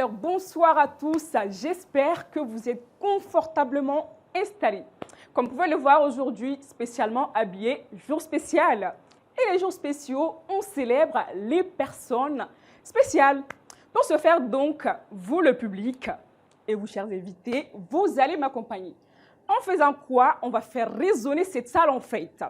Alors, bonsoir à tous. J'espère que vous êtes confortablement installés. Comme vous pouvez le voir aujourd'hui, spécialement habillé, jour spécial. Et les jours spéciaux, on célèbre les personnes spéciales. Pour ce faire, donc, vous, le public, et vous, chers invités, vous allez m'accompagner. En faisant quoi? On va faire résonner cette salle en fait.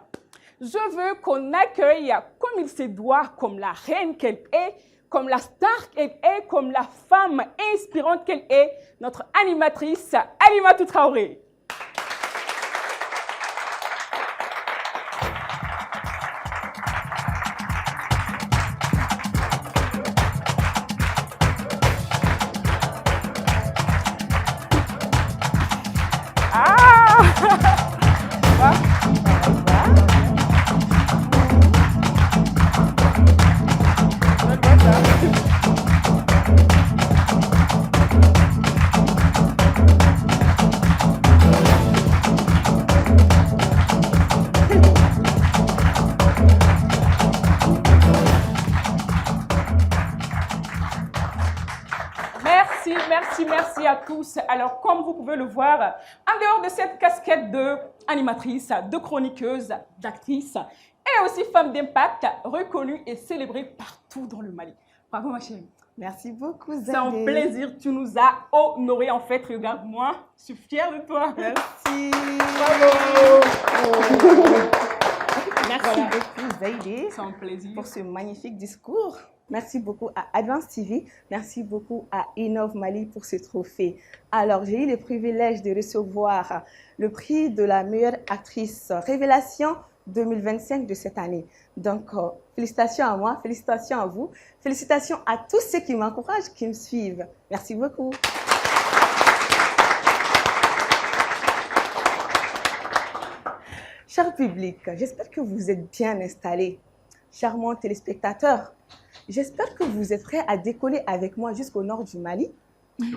Je veux qu'on accueille comme il se doit, comme la reine qu'elle est, comme la star qu'elle est, comme la femme inspirante qu'elle est, notre animatrice Alimatou Traoré. Merci à tous. Alors, comme vous pouvez le voir, en dehors de cette casquette d'animatrice, de chroniqueuse, d'actrice, elle est aussi femme d'impact, reconnue et célébrée partout dans le Mali. Bravo, ma chérie. Merci beaucoup, Zaïdé. C'est un plaisir. Tu nous as honorés, en fait. Regarde-moi. Je suis fière de toi. Merci. Bravo. Merci beaucoup, Zaïdé. C'est un plaisir. Pour ce magnifique discours. Merci beaucoup à Advance TV. Merci beaucoup à Innov Mali pour ce trophée. Alors, j'ai eu le privilège de recevoir le prix de la meilleure actrice Révélation 2025 de cette année. Donc, félicitations à moi, félicitations à vous, félicitations à tous ceux qui m'encouragent, qui me suivent. Merci beaucoup. Cher public, j'espère que vous êtes bien installés. Charmants téléspectateurs, j'espère que vous êtes prêts à décoller avec moi jusqu'au nord du Mali.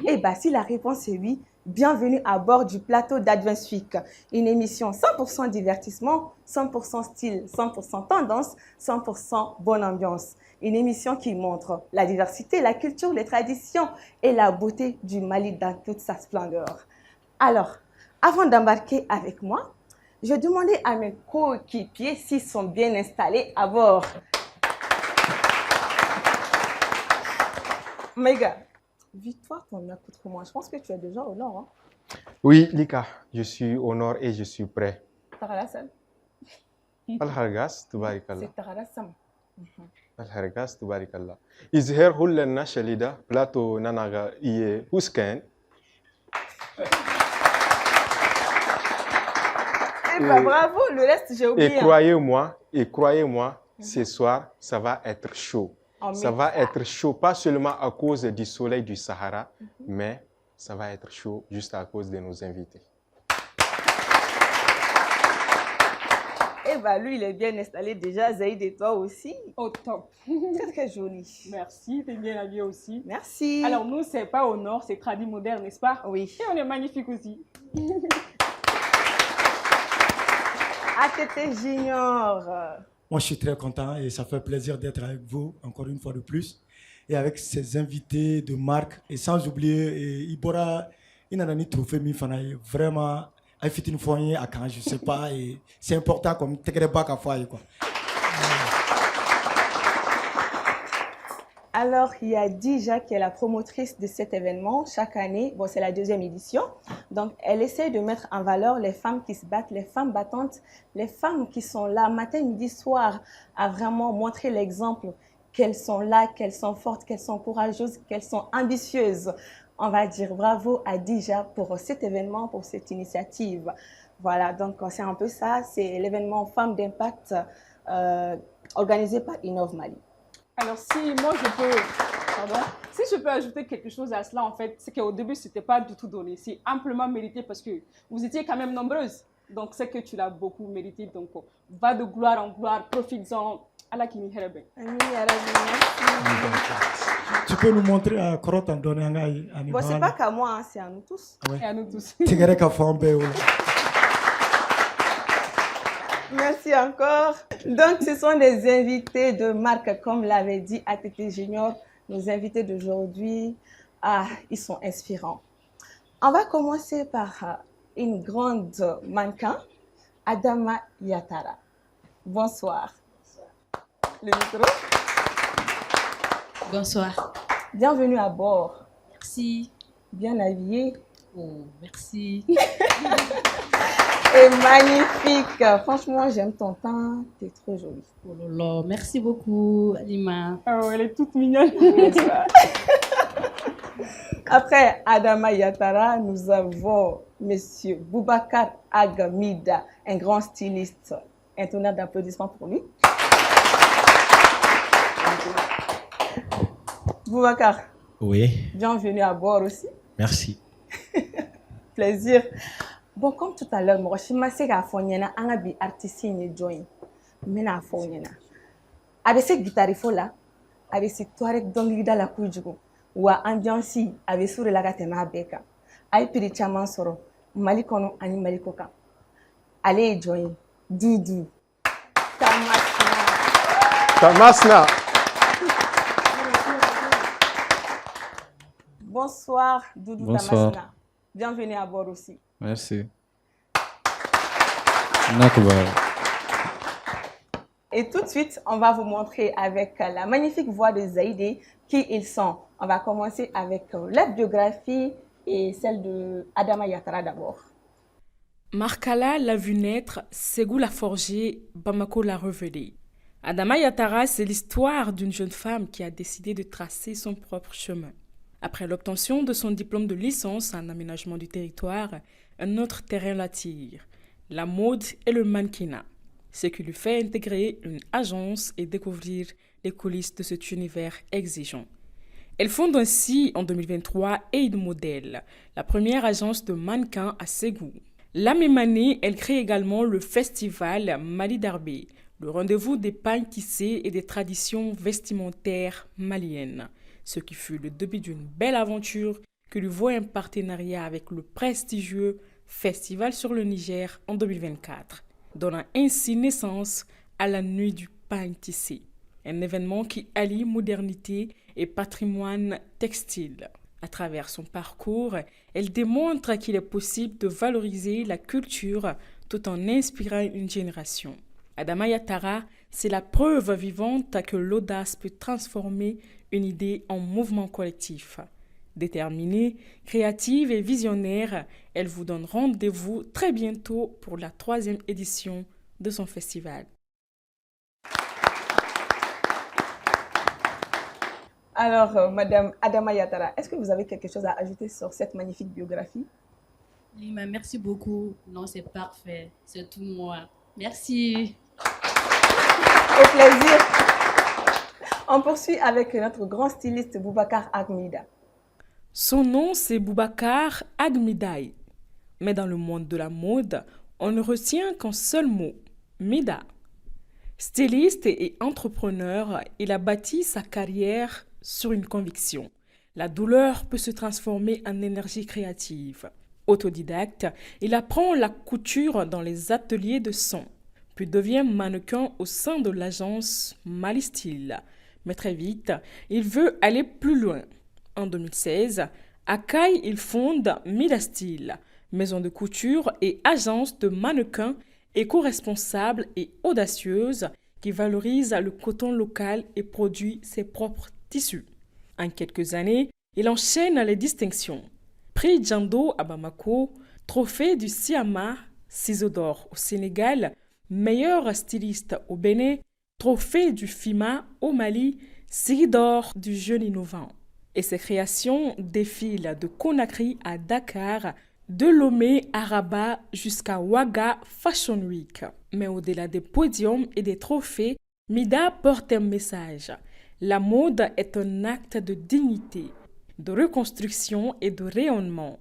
Et bien, si la réponse est oui, bienvenue à bord du plateau d'Advance Week, une émission 100% divertissement, 100% style, 100% tendance, 100% bonne ambiance. Une émission qui montre la diversité, la culture, les traditions et la beauté du Mali dans toute sa splendeur. Alors, avant d'embarquer avec moi, je demandais à mes coéquipiers s'ils sont bien installés à bord. Méga, vis-toi ton accoutrement. Je pense que tu es déjà au nord. Hein? Oui, Lika, je suis au nord et je suis prêt. Taralassam. Al-Hargas, tubarikallah. C'est Taralassam. Al-Hargas, tubarikallah. Izher hullenna shalida, plateau nanaga iye husken. Eh ben, bravo, le reste j'ai oublié. Et croyez-moi, ce soir, ça va être chaud. Ça va être chaud, pas seulement à cause du soleil du Sahara, mais ça va être chaud juste à cause de nos invités. Eh bien, lui, il est bien installé déjà. Zaïd et toi aussi. Au top. Très, très joli. Merci, t'es bien habillée aussi. Merci. Alors, nous, c'est pas au nord, c'est tradit moderne, n'est-ce pas? Oui. Et on est magnifique aussi. ATT Junior. Moi, je suis très content et ça fait plaisir d'être avec vous, encore une fois de plus, et avec ces invités de marque, et sans oublier Ibora, il a un trophée, vraiment, il fait une fois à quand, je ne sais pas, et c'est important comme Tegreba à fois, quoi. Alors, il y a Dija qui est la promotrice de cet événement chaque année. Bon, c'est la deuxième édition. Donc, elle essaie de mettre en valeur les femmes qui se battent, les femmes battantes, les femmes qui sont là matin, midi, soir, à vraiment montrer l'exemple qu'elles sont là, qu'elles sont fortes, qu'elles sont courageuses, qu'elles sont ambitieuses. On va dire bravo à Dija pour cet événement, pour cette initiative. Voilà, donc c'est un peu ça. C'est l'événement Femmes d'Impact organisé par Innov Mali. Alors, si je peux ajouter quelque chose à cela, en fait, c'est qu'au début, ce n'était pas du tout donné. C'est amplement mérité parce que vous étiez quand même nombreuses. Donc, c'est que tu l'as beaucoup mérité. Donc, va de gloire en gloire, profites-en. Allah qui m'y herbe. Tu peux nous montrer à Korot en donnant à Bon, c'est pas qu'à moi, hein, c'est à nous tous. Et à nous tous. Merci encore. Donc, ce sont des invités de marque, comme l'avait dit ATT Junior. Nos invités d'aujourd'hui, Ah, ils sont inspirants. On va commencer par une grande mannequin, Adama Yatara. Bonsoir. Le micro. Bonsoir. Bienvenue à bord. Merci. Bien habillé. Oh, merci. Et magnifique. Franchement, j'aime ton teint. T'es trop jolie. Oh là là, merci beaucoup, Alima. Oh, elle est toute mignonne. Après Adama Yatara, nous avons Monsieur Boubacar Agamida, un grand styliste. Un tonnerre d'applaudissements pour lui. Boubacar, Oui, bienvenue à bord aussi. merci. Plaisir. Bon, comme tout à l'heure, moi, je suis massée à Fonyana, un abi artiste ni join. Mais na Fonyana. Avec ce guitariste là, avec ce toareg dongida la kujugo, ou ambiance, avec sur la gatema beka. Ay piri chaman soro, malikono ani malikoka. Allez join, Doudou. Tamasna. Tamasna. Bonsoir, Doudou Bonsoir. Tamasna. Bienvenue à bord aussi. Merci. Nakbar. Et tout de suite, on va vous montrer avec la magnifique voix de Zaïdé qui ils sont. On va commencer avec la biographie et celle de Adama Yatara d'abord. Markala l'a vu naître, Ségou l'a forgé, Bamako l'a révélé. Adama Yatara, c'est l'histoire d'une jeune femme qui a décidé de tracer son propre chemin. Après l'obtention de son diplôme de licence en aménagement du territoire, un autre terrain l'attire, la mode et le mannequinat, ce qui lui fait intégrer une agence et découvrir les coulisses de cet univers exigeant. Elle fonde ainsi en 2023 Aid Model, la première agence de mannequins à Ségou. La même année, elle crée également le festival Mali Darbé, le rendez-vous des pagnes tissées et des traditions vestimentaires maliennes, ce qui fut le début d'une belle aventure que lui vaut un partenariat avec le prestigieux Festival sur le Niger en 2024, donnant ainsi naissance à la Nuit du pagne tissé, un événement qui allie modernité et patrimoine textile. À travers son parcours, elle démontre qu'il est possible de valoriser la culture tout en inspirant une génération. Adama Yatara, c'est la preuve vivante que l'audace peut transformer une idée en mouvement collectif. Déterminée, créative et visionnaire, elle vous donne rendez-vous très bientôt pour la 3e édition de son festival. Alors, Madame Adama Yatara, est-ce que vous avez quelque chose à ajouter sur cette magnifique biographie? Alima, merci beaucoup. Non, c'est parfait. C'est tout moi. Merci. Au plaisir. On poursuit avec notre grand styliste Boubacar Agmida. Son nom, c'est Boubacar Agmidaï. Mais dans le monde de la mode, on ne retient qu'un seul mot, Mida. Styliste et entrepreneur, il a bâti sa carrière sur une conviction. La douleur peut se transformer en énergie créative. Autodidacte, il apprend la couture dans les ateliers de son, puis devient mannequin au sein de l'agence Mali Style. Mais très vite, il veut aller plus loin. En 2016, à Caille, il fonde Mida Style, maison de couture et agence de mannequins éco-responsable et audacieuse qui valorise le coton local et produit ses propres tissus. En quelques années, il enchaîne les distinctions. Prix Djando à Bamako, trophée du Siama, ciseaux d'or au Sénégal, meilleur styliste au Bénin, trophée du FIMA au Mali, Siri d'or du jeune innovant. Et ses créations défilent de Conakry à Dakar, de Lomé à Rabat jusqu'à Ouaga Fashion Week. Mais au-delà des podiums et des trophées, Mida porte un message. La mode est un acte de dignité, de reconstruction et de rayonnement.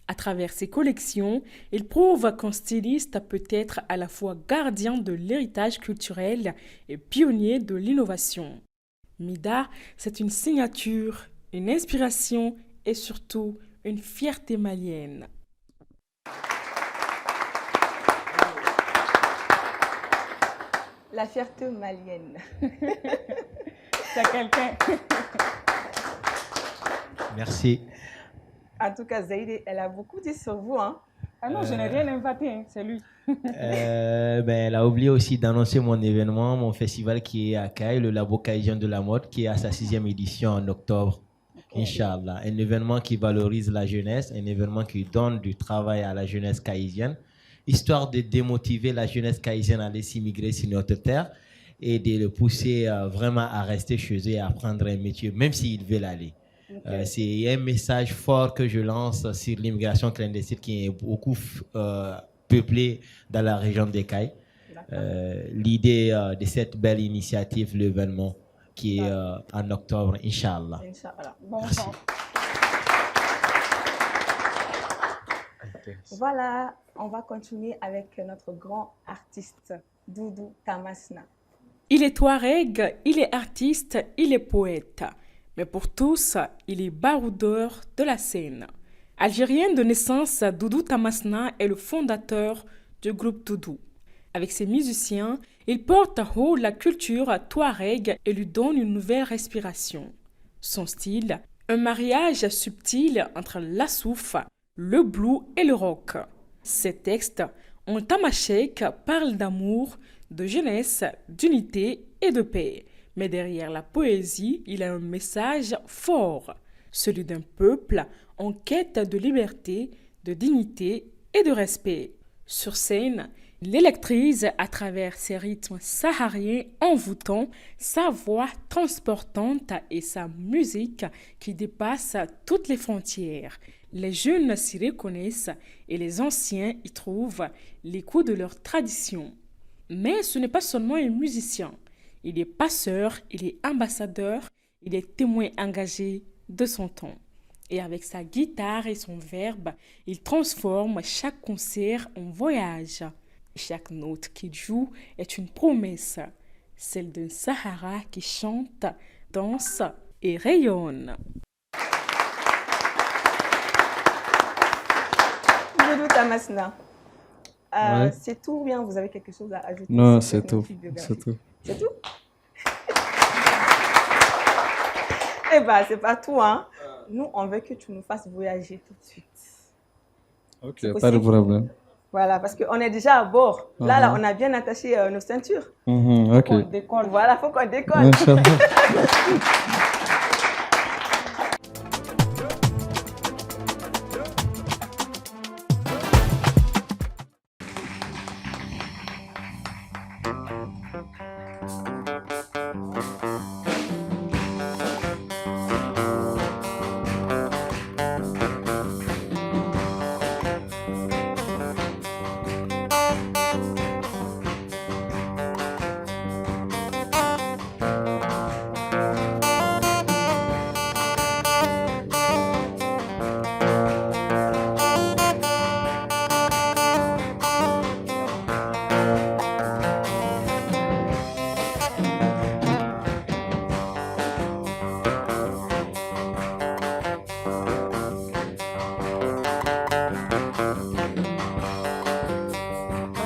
À travers ses collections, il prouve qu'un styliste peut être à la fois gardien de l'héritage culturel et pionnier de l'innovation. Mida, c'est une signature, une inspiration et surtout une fierté malienne. La fierté malienne. C'est quelqu'un. Merci. En tout cas, Zaïd, elle a beaucoup dit sur vous. Hein. Ah non, je n'ai rien inventé, hein, c'est lui. Elle a oublié aussi d'annoncer mon événement, mon festival qui est à Caille, le Labo Caïgien de la mode, qui est à sa 6e édition en octobre. Inch'Allah. Un événement qui valorise la jeunesse, un événement qui donne du travail à la jeunesse caïsienne, histoire de démotiver la jeunesse caïsienne à aller s'immigrer sur notre terre et de le pousser vraiment à rester chez eux et à apprendre un métier, même s'ils veulent aller. C'est un message fort que je lance sur l'immigration clandestine qui est beaucoup peuplée dans la région des Cailles. L'idée de cette belle initiative, l'événement, qui est en octobre, Inch'Allah. Inch'Allah. Bon Merci. sang. Voilà, on va continuer avec notre grand artiste, Doudou Tamasna. Il est touareg, il est artiste, il est poète. Mais pour tous, il est baroudeur de la scène. Algérien de naissance, Doudou Tamasna est le fondateur du groupe Doudou. Avec ses musiciens, il porte à haut la culture touareg et lui donne une nouvelle respiration. Son style, un mariage subtil entre la souf, le blues et le rock. Ses textes, en tamashek, parlent d'amour, de jeunesse, d'unité et de paix. Mais derrière la poésie, il a un message fort, celui d'un peuple en quête de liberté, de dignité et de respect. Sur scène, il électrise à travers ses rythmes sahariens envoûtants, sa voix transportante et sa musique qui dépasse toutes les frontières. Les jeunes s'y reconnaissent et les anciens y trouvent l'écho de leur tradition. Mais ce n'est pas seulement un musicien. Il est passeur, il est ambassadeur, il est témoin engagé de son temps. Et avec sa guitare et son verbe, il transforme chaque concert en voyage. Chaque note qu'il joue est une promesse, celle d'un Sahara qui chante, danse et rayonne. Doudou Tamasna. Ouais. C'est tout ou bien vous avez quelque chose à ajouter? Non, sur c'est cette tout. magnifique biographie? C'est tout. C'est tout? Eh bien, c'est pas tout, hein. Nous, on veut que tu nous fasses voyager tout de suite. Ok, C'est pas de possible? problème. Voilà, parce qu'on est déjà à bord. Là, Mhm. on a bien attaché nos ceintures. Ok. On décolle. Voilà, faut qu'on décolle. Inch'Allah.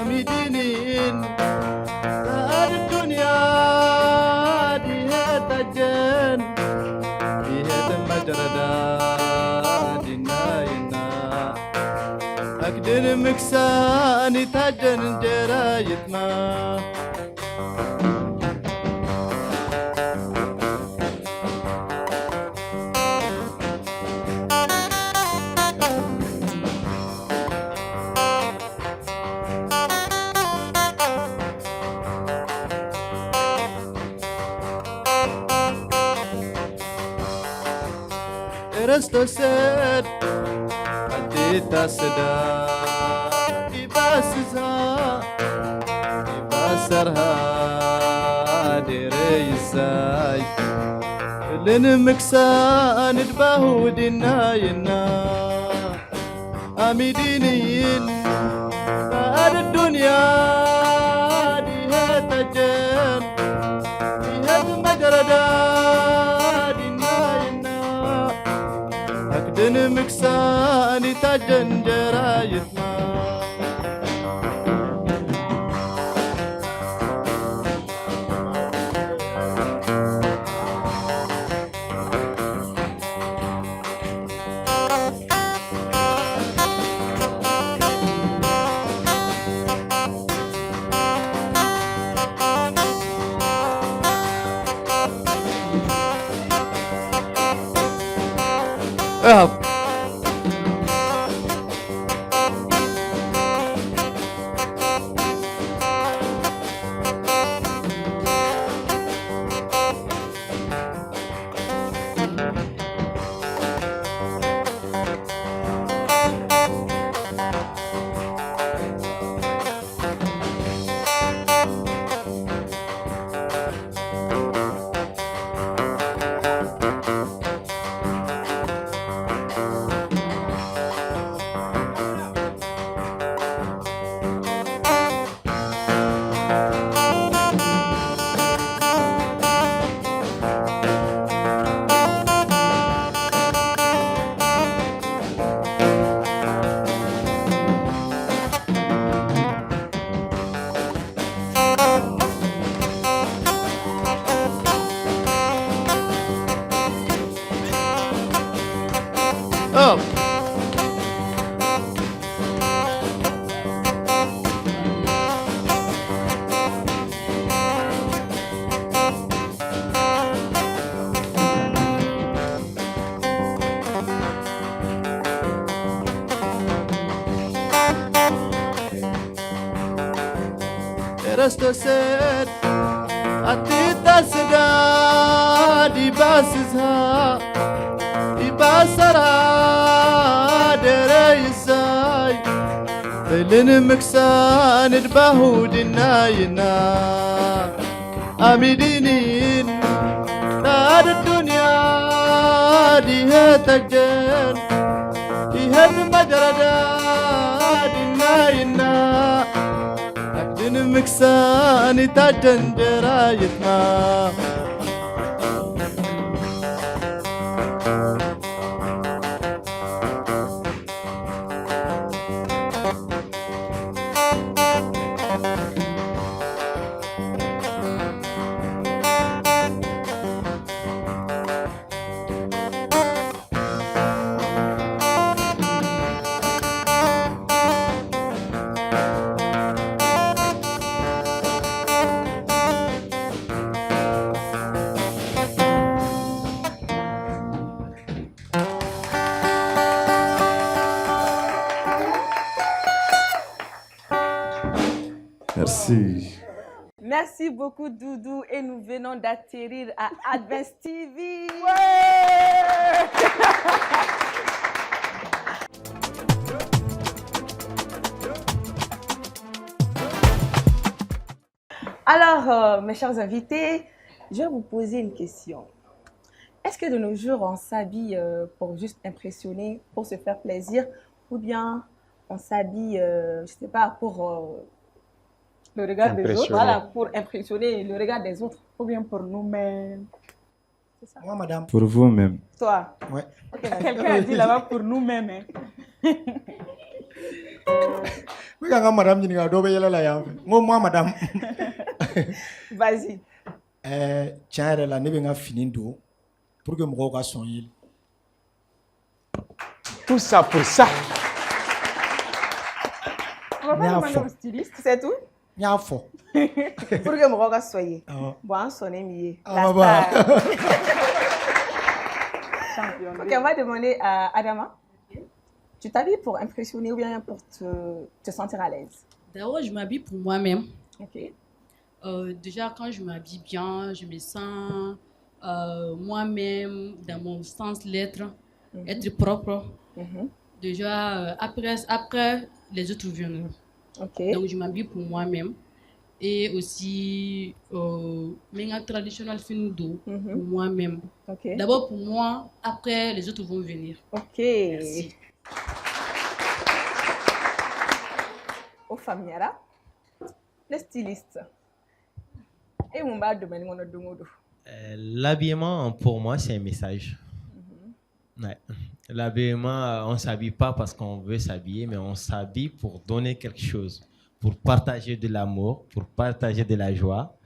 مدينين دار الدنيا دي هتجن دي هتمجردا دي ناينا أقدر مكساني تجن جرايتنا رستو سد أديتا سدا إباسزها إباسرها ديريساي لن مكسان دباهو ديناينا أميدينين دار الدنيا دي هتجن دي هتمجردا أكدن مكساني تجن جرايتنا اهب اهب رستو سد أتيتا سداد يباسزها يباسرها دريساي فلن مكسان البهود الناينا أميدينين نار الدنيا دي هتجن دي هتمجردا دي الناينا أكدن مكسان تاجن درايتنا Merci. Merci beaucoup, Doudou. Et nous venons d'atterrir à Advance TV. Alors, mes chers invités, je vais vous poser une question. Est-ce que de nos jours, on s'habille pour juste impressionner, pour se faire plaisir, ou bien on s'habille, je ne sais pas, pour le regard des autres, voilà, pour impressionner le regard des autres, ou bien pour nous-mêmes? C'est ça. Moi, madame. Pour vous-même. Toi? Ouais. Okay, Quelqu'un a dit là-bas pour nous-mêmes. Hein. Oui, quand madame dit moi, madame. Vas-y. Tiens, elle a ne fini d'eau pour que mon gars soit il. Tout ça pour ça. On va pas demander au styliste. C'est tout? Nya fo. Pour que mon gars soit bon, son ami. La star. Ok, on va demander à Adama. Tu t'habilles pour impressionner ou bien pour te sentir à l'aise? D'abord, je m'habille pour moi-même. Ok. Déjà, quand je m'habille bien, je me sens moi-même dans mon sens l'être, être propre. Déjà, après, les autres viendront. Okay. Donc, je m'habille pour moi-même. Et aussi, mes traditionnels films d'eau pour moi-même. Okay. D'abord pour moi, après, les autres vont venir. Ok. Merci. Au Famiara, le styliste. Et mon bas de L'habillement, pour moi, c'est un message. Ouais. L'habillement, on ne s'habille pas parce qu'on veut s'habiller, mais on s'habille pour donner quelque chose, pour partager de l'amour, pour partager de la joie.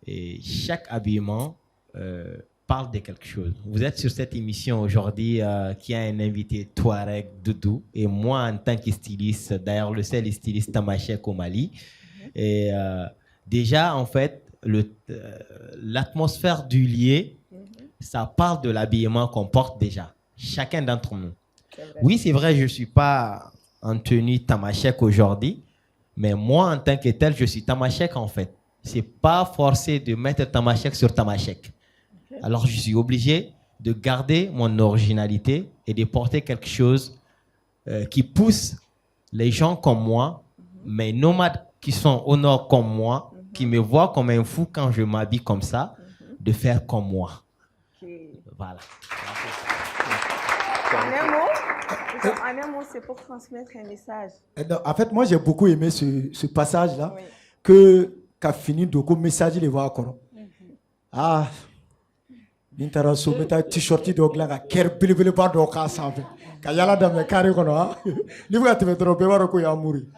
Et chaque habillement parle de quelque chose. Vous êtes sur cette émission aujourd'hui qui a un invité Touareg Doudou, et moi, en tant que styliste, d'ailleurs, le seul styliste Tamashek au Mali. Et déjà, en fait, l'atmosphère du lieu, ça parle de l'habillement qu'on porte déjà. chacun d'entre nous. Oui, c'est vrai, je ne suis pas en tenue tamashek aujourd'hui, mais moi, en tant que tel, je suis tamashek en fait. Ce n'est pas forcé de mettre tamashek sur tamashek. Alors, je suis obligé de garder mon originalité et de porter quelque chose qui pousse les gens comme moi, mes nomades qui sont au nord comme moi, qui me voient comme un fou quand je m'habille comme ça, de faire comme moi. Voilà. En un mot, c'est pour transmettre un message. En fait, moi, j'ai beaucoup aimé ce passage-là, que qu'a fini de comme message les voix encore. Ah, n'intéresse pas t-shirt de gla ker bilibili ba do ka sanfɛ ka yala daminɛ carré kɔnɔ ha ni bɛ ka tɛmɛ dɔrɔn bɛɛ b'a dɔn ko y'a muri.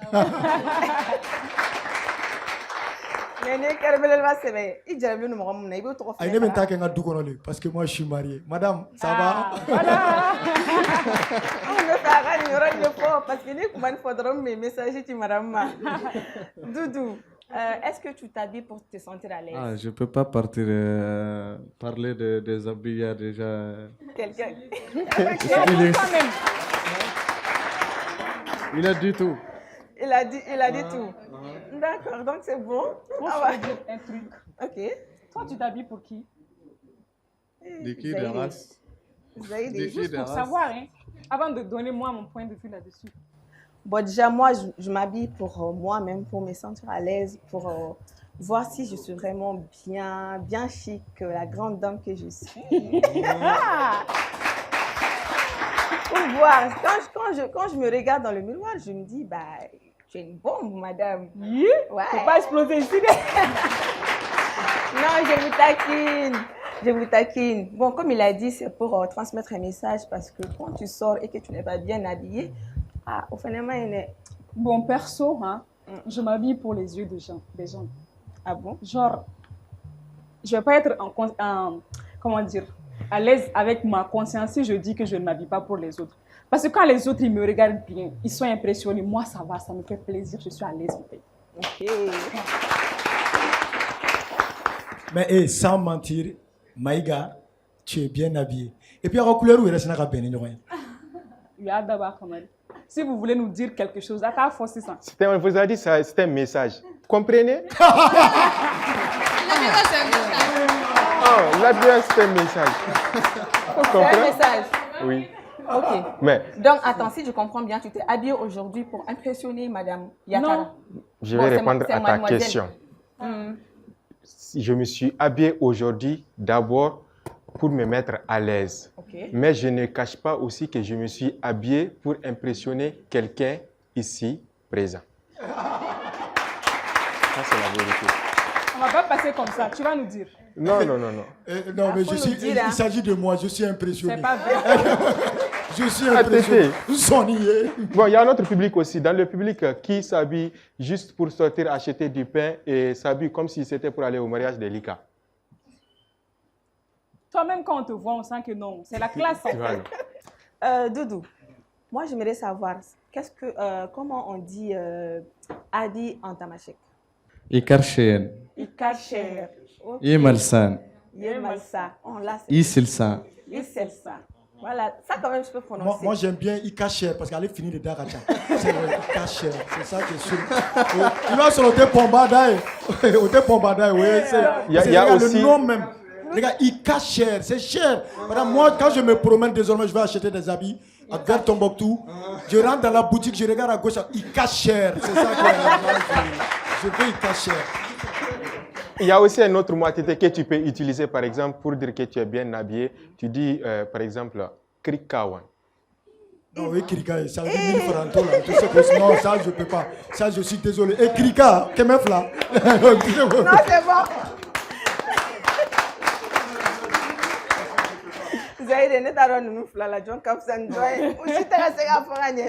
Mais ne kɛra belebeleba sɛbɛ i jarabi ni mɔgɔ min na i b'o tɔgɔ fɔ. Ayi ne bɛ n ta kɛ n ka du kɔnɔ le parce que moi je suis marié. Madame, ça va? Voilà. On bɛ fɛ a ka nin yɔrɔ ɲɛfɔ parce que ni kuma ni fɔ dɔrɔn n bɛ message ci madame ma. Doudou. Est-ce que tu t'habilles pour te sentir à l'aise? Ah, je ne peux pas partir parler des habits, il y a déjà... Quelqu'un. Il a dit tout. Il a dit tout. D'accord, donc c'est bon. Moi, je vais dire un truc. Ok. Toi, tu t'habilles pour qui? De qui de race? Juste pour savoir, hein, avant de donner moi mon point de vue là-dessus. Bon, déjà, moi, je m'habille pour moi-même, pour me sentir à l'aise, pour voir si je suis vraiment bien chic, la grande dame que je suis. Pour voir. Quand je me regarde dans le miroir, je me dis, bah, tu es une bombe, madame. Oui? Ouais. Faut pas exploser ici. Non, je vous taquine. Bon, comme il a dit, c'est pour transmettre un message parce que quand tu sors et que tu n'es pas bien habillé, au finalement, il est... Bon, perso, hein, je m'habille pour les yeux des gens. Ah bon? Genre, je vais pas être comment dire, à l'aise avec ma conscience si je dis que je ne m'habille pas pour les autres. Parce que quand les autres, ils me regardent bien, ils sont impressionnés. Moi, ça va, ça me fait plaisir, je suis à l'aise en fait. Ok. Mais sans mentir, Maïga, tu es bien habillée. Et puis, à la couleur, où il reste un béni. Si vous voulez nous dire quelque chose, à ta force, c'est ça. On vous a dit ça, c'était un message. Comprenez? L'habillage, c'est un message. C'est un message? Oui. Ok. Mais, donc, attends, si je comprends bien, tu t'es habillée aujourd'hui pour impressionner Madame Yatara? Non. Je vais répondre à ta question. Je me suis habillé aujourd'hui d'abord pour me mettre à l'aise. Okay. Mais je ne cache pas aussi que je me suis habillé pour impressionner quelqu'un ici présent. Ça, c'est la vérité. On ne va pas passer comme ça, tu vas nous dire. Non. Non, mais il s'agit de moi, je suis impressionné. C'est pas vrai. Je suis impressionné. Bon, il y a un autre public aussi. Dans le public qui s'habille juste pour sortir acheter du pain et s'habille comme si c'était pour aller au mariage de Lika. Toi-même, quand on te voit, on sent que non. C'est la classe. En fait. Doudou, moi, j'aimerais savoir comment on dit Adi en tamashek? Ikarchen. Ikarchen. Imalsan. Imalsa. Isilsan. Isilsa. Voilà, ça quand même je peux prononcer. Moi j'aime bien Ikacher parce qu'elle est finie de Daracha. C'est Ikacher, c'est ça que je suis. Il va sur le Pombadaï. Au Pombadaï, oui. Il y a aussi le nom même. Les gars, Ikacher, c'est cher. Madame, moi quand je me promène désormais, je vais acheter des habits à vers Tombouctou. Je rentre dans la boutique, je regarde à gauche, Ikacher. C'est ça que je veux Ikacher. Il y a aussi un autre mot que tu peux utiliser, par exemple, pour dire que tu es bien habillé. Tu dis, par exemple, Krikawan. Non, oui, Krika, ça veut dire 1000 francs. Non, ça, je ne peux pas. Ça, je suis désolé. Et Krika, qu'est-ce que là? Non, c'est bon.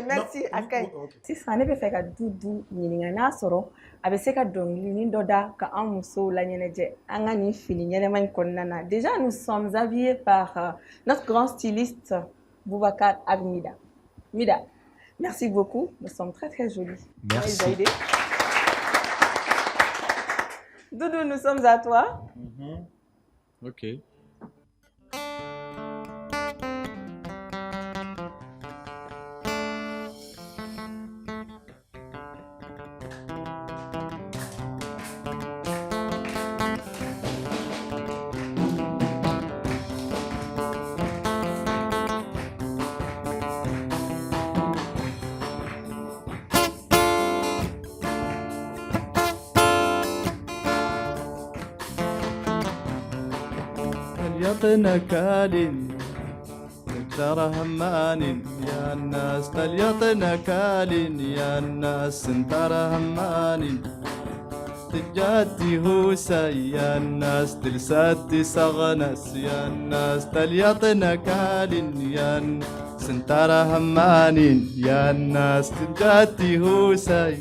Merci. Sisan ne bɛ fɛ ka Dudu ɲininka n'a sɔrɔ a bɛ se ka dɔnkili dɔ da ka an musow la ɲɛnajɛ an ka nin fini ɲɛnɛma in kɔnɔna na. Déjà nous sommes habillés par notre grand styliste Boubacar Agmida. Mida, merci beaucoup. Nous sommes très très jolis. Merci. Doudou, nous sommes à toi. Ok. تليطنا كالين ترى همان يا الناس تليطنا كالين يا الناس ترى همان تجاتي هوسا يا الناس تلساتي صغنس يا الناس تليطنا كالين يا الناس ترى همان يا الناس تجاتي هوسا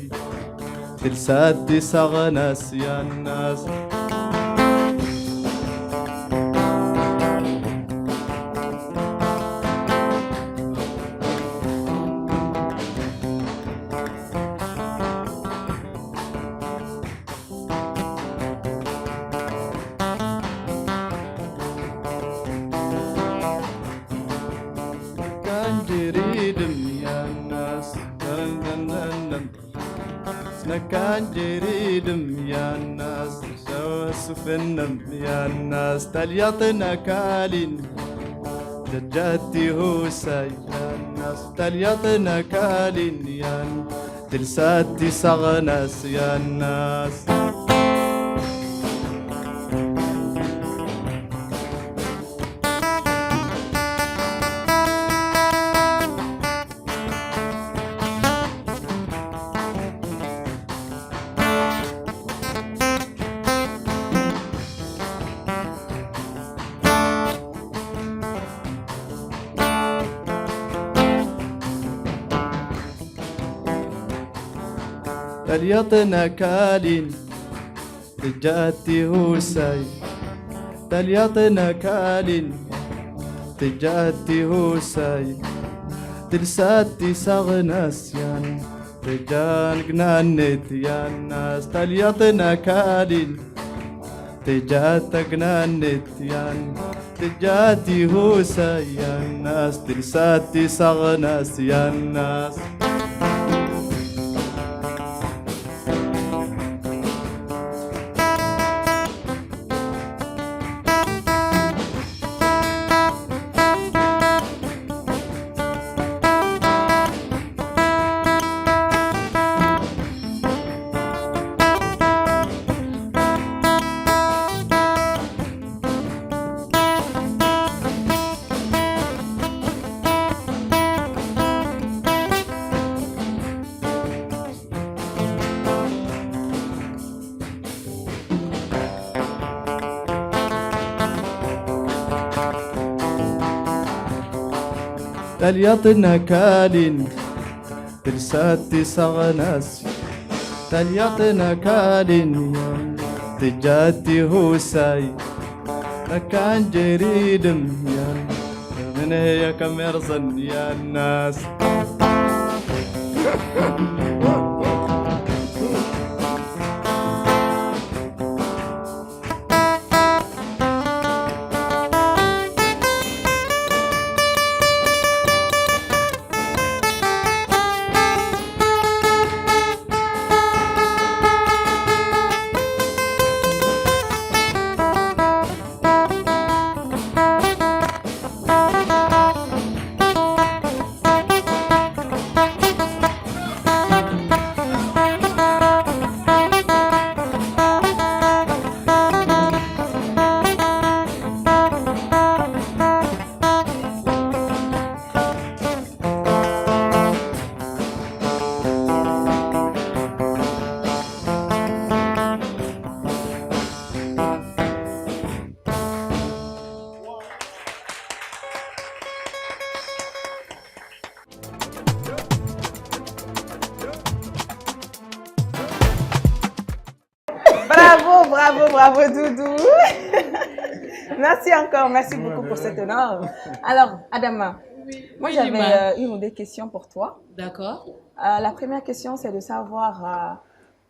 تلساتي صغنس يا الناس كان جريدم يا الناس سوسفنم يا الناس تليطنا كالين دجاتي هوسا يا الناس تليطنا كالين يا تلساتي صغناس يا الناس تليطنا كالين تجاتي هوساي تليطنا كالين تجاتي هوساي تلساتي صغناس يان رجال جنانت يا الناس تليطنا كالين تجات جنانت يان تجاتي هوساي يا الناس تلساتي صغناس يا الناس تليطنا كالين تلساتي صغناس تليطنا كالين تجاتي هوساي كان جريدم يا من هي كمرزن يا الناس Bravo, bravo, bravo, Doudou. Merci encore, merci beaucoup pour cet honneur. Alors, Adama, moi j'avais une ou deux questions pour toi. D'accord. La première question, c'est de savoir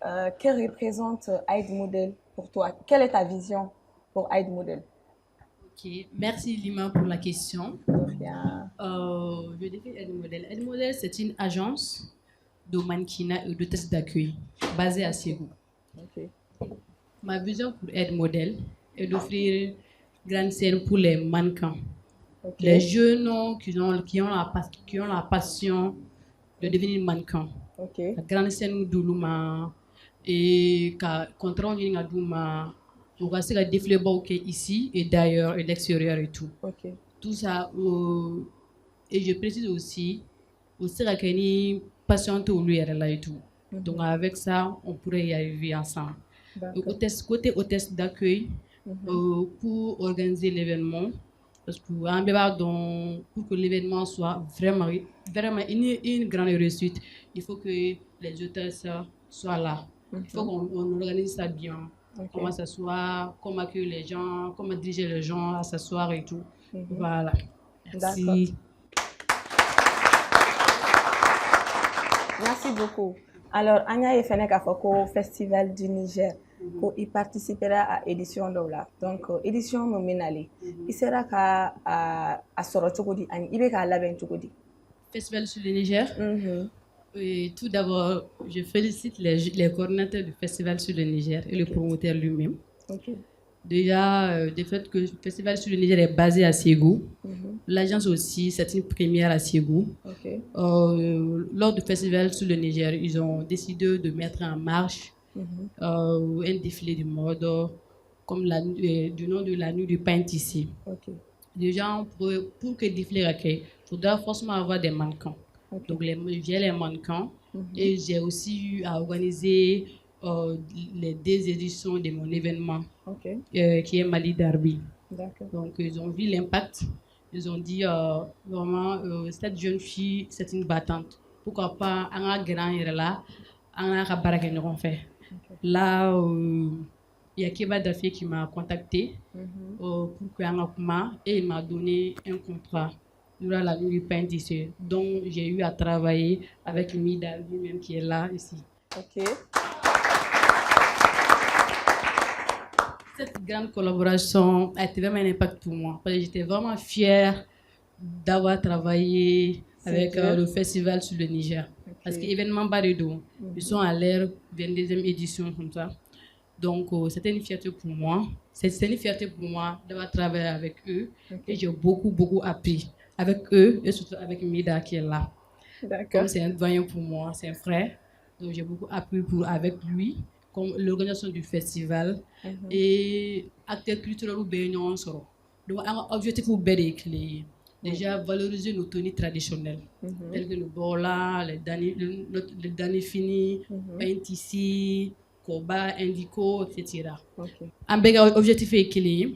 que représente Aid Model pour toi. Quelle est ta vision pour Aid Model? Ok, merci Lima pour la question. Bien. Je défini Aid Model. Aid Model, c'est une agence de mannequinat et de tests d'accueil basée à Ségou. Okay. Ma vision pour Aid Model est d'offrir une grande scène pour les mannequins. Okay. Les jeunes qui ont la passion de devenir mannequin. Okay. La grande scène de Luma et contre Douma On va essayer de défiler ici et d'ailleurs et l'extérieur et tout. Ok. Tout ça, et je précise aussi qu'il y a une patiente au lieu là et tout. Donc avec ça, on pourrait y arriver ensemble. Côté hôtesse d'accueil, pour organiser l'événement, parce que pour que l'événement soit vraiment une grande réussite, il faut que les hôtesses soient là. Il faut qu'on organise ça bien. Comment s'asseoir, comment accueillir les gens, comment diriger les gens à s'asseoir et tout. Voilà. Merci. Merci beaucoup. Alors, Anya est fait au Festival du Niger. Pour y participera à l'édition de là. Donc, édition nominale. Il sera à Sorotogodi, il est à la Bentogodi. Festival sur le Niger. Et tout d'abord, je félicite les coordinateurs du Festival sur le Niger et le promoteur lui-même. Déjà, du fait que le Festival sur le Niger est basé à Ségou. L'agence aussi, c'est une première à Ségou. Lors du Festival sur le Niger, ils ont décidé de mettre en marche un défilé de mode comme du nom de la nuit du pain tissé. Déjà, pour que le défilé accueille, il faudra forcément avoir des mannequins. Donc, j'ai les mannequins et j'ai aussi eu à organiser les 2 éditions de mon événement qui est Mali Derby. Donc, ils ont vu l'impact. Ils ont dit vraiment, cette jeune fille, c'est une battante. Pourquoi pas, en a grand là, en a rabarqué nous fait. Là, il y a Keba Daffé qui m'a contacté pour et il m'a donné un contrat durant la nuit du pain tissé. Donc, j'ai eu à travailler avec Mida lui-même qui est là, ici. Cette grande collaboration a été vraiment un impact pour moi. Parce que j'étais vraiment fière d'avoir travaillé avec le festival sur le Niger. Parce que l'événement Baredo, ils sont à l'ère 22e édition comme ça. Donc, c'était une fierté pour moi. C'était une fierté pour moi d'avoir travaillé avec eux. Et j'ai beaucoup appris avec eux et surtout avec Mida qui est là. Comme c'est un doyen pour moi, c'est un frère. Donc, j'ai beaucoup appris avec lui, comme l'organisation du festival et acteurs culturels ou bénévoles. Donc, un objectif pour clés. Déjà, valoriser nos tenues traditionnelles, telles que le bola, les dani fini, pain ici, koba, indico, etc. Un objectif est clé.